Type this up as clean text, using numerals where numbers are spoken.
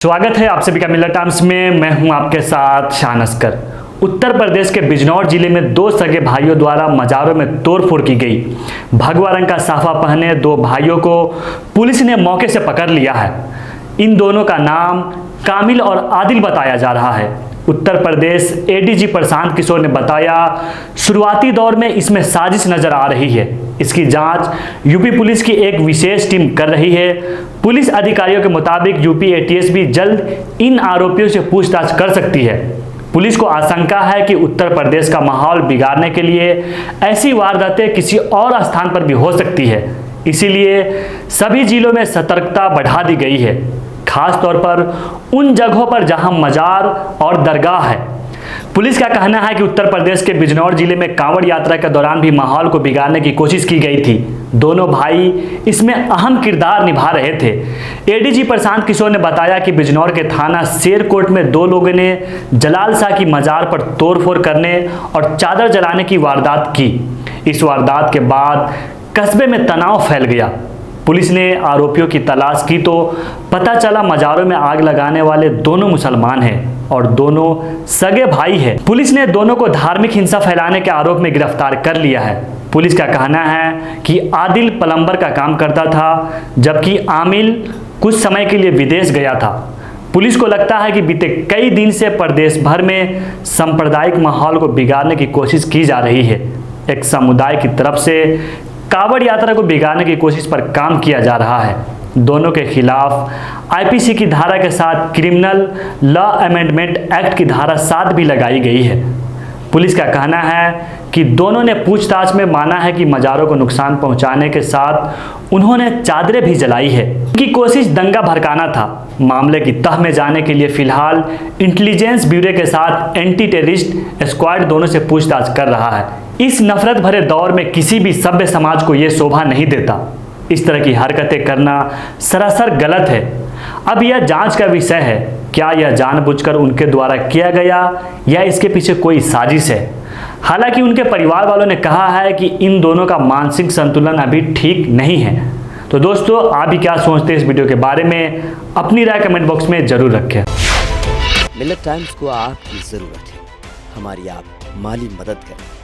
स्वागत है आप सभी का मिलत टाइम्स में। मैं हूं आपके साथ शान अस्कर। उत्तर प्रदेश के बिजनौर जिले में दो सगे भाइयों द्वारा मजारों में तोड़फोड़ की गई। भगवा रंग का साफा पहने दो भाइयों को पुलिस ने मौके से पकड़ लिया है। इन दोनों का नाम कामिल और आदिल बताया जा रहा है। उत्तर प्रदेश एडीजी प्रशांत किशोर ने बताया, शुरुआती दौर में इसमें साजिश नजर आ रही है। इसकी जांच यूपी पुलिस की एक विशेष टीम कर रही है। पुलिस अधिकारियों के मुताबिक यूपी एटीएस भी जल्द इन आरोपियों से पूछताछ कर सकती है। पुलिस को आशंका है कि उत्तर प्रदेश का माहौल बिगाड़ने के लिए ऐसी वारदातें किसी और स्थान पर भी हो सकती है। इसीलिए सभी जिलों में सतर्कता बढ़ा दी गई है, खास तौर पर उन जगहों पर जहां मजार और दरगाह है। पुलिस का कहना है कि उत्तर प्रदेश के बिजनौर जिले में कांवड़ यात्रा के दौरान भी माहौल को बिगाड़ने की कोशिश की गई थी। दोनों भाई इसमें अहम किरदार निभा रहे थे। एडीजी प्रशांत किशोर ने बताया कि बिजनौर के थाना शेरकोट में दो लोगों ने जलाल शाह की मजार पर तोड़फोड़ करने और चादर जलाने की वारदात की। इस वारदात के बाद कस्बे में तनाव फैल गया। पुलिस ने आरोपियों की तलाश की तो पता चला मजारों में आग लगाने वाले दोनों मुसलमान हैं और दोनों सगे भाई हैं। पुलिस ने दोनों को धार्मिक हिंसा फैलाने के आरोप में गिरफ्तार कर लिया है। पुलिस का कहना है कि आदिल प्लम्बर का काम करता था, जबकि आमिल कुछ समय के लिए विदेश गया था। पुलिस को लगता है कि बीते कई दिन से प्रदेश भर में सांप्रदायिक माहौल को बिगाड़ने की कोशिश की जा रही है। एक समुदाय की तरफ से कांवड़ यात्रा को बिगाड़ने की कोशिश पर काम किया जा रहा है। दोनों के खिलाफ आईपीसी की धारा के साथ क्रिमिनल लॉ अमेंडमेंट एक्ट की धारा 7 भी लगाई गई है। पुलिस का कहना है कि दोनों ने पूछताछ में माना है कि मजारों को नुकसान पहुंचाने के साथ उन्होंने चादरें भी जलाई है। उनकी कोशिश दंगा भड़काना था। मामले की तह में जाने के लिए फिलहाल इंटेलिजेंस ब्यूरो के साथ एंटी टेररिस्ट स्क्वाड दोनों से पूछताछ कर रहा है। इस नफरत भरे दौर में किसी भी सभ्य समाज को यह शोभा नहीं देता। इस तरह की हरकतें करना सरासर गलत है। अब यह जांच का विषय है, क्या यह जानबूझकर उनके द्वारा किया गया या इसके पीछे कोई साजिश है। हालांकि उनके परिवार वालों ने कहा है कि इन दोनों का मानसिक संतुलन अभी ठीक नहीं है। तो दोस्तों, आप भी क्या सोचते हैं इस वीडियो के बारे में? अपनी राय कमेंट बॉक्स में जरूर रखें। मिलत टाइम्स को आपकी जरूरत है, हमारी आप माली मदद करें।